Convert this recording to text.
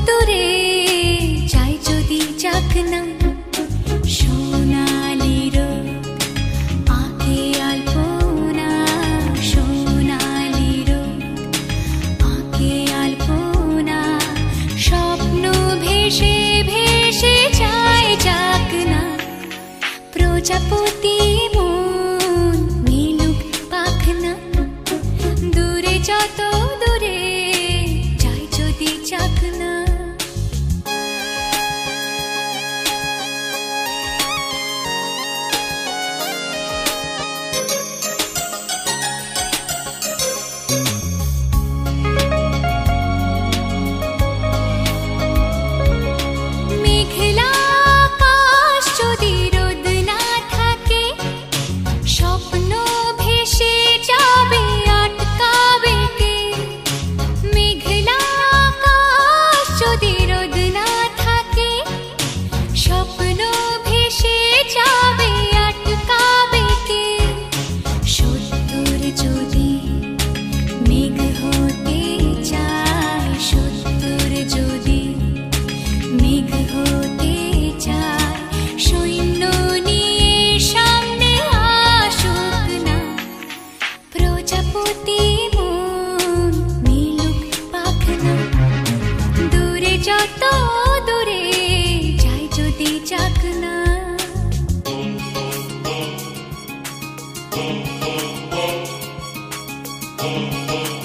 দূরে যাই যদি যাক না, সোনালি রোদ আঁকে আলপনা, সোনালি রোদ আঁকে আলপনা। স্বপ্ন ভেসে ভেসে যায় যাক না, প্রজাপতি মন মিলুক পাখনা। দূরে যত দূরে যাই যদি যাক না। মেঘলা আকাশ যদি রোদ না থাকে, স্বপ্ন ভেসে যাবে আটকাবে কে? মেঘলা আকাশ যদি রোদ না থাকে, স্বপ্ন ভেসে যাবে আটকাবে কে? সত্তর যদি মেঘ হতে চায়, সত্তর যদি মেঘ হতে চায়, সৈন্য নিয়ে সামনে আসুক না, প্রজাপতি মন মিলুক পাখনা। দূরে যত দূরে যাই যদি যাক না। Oh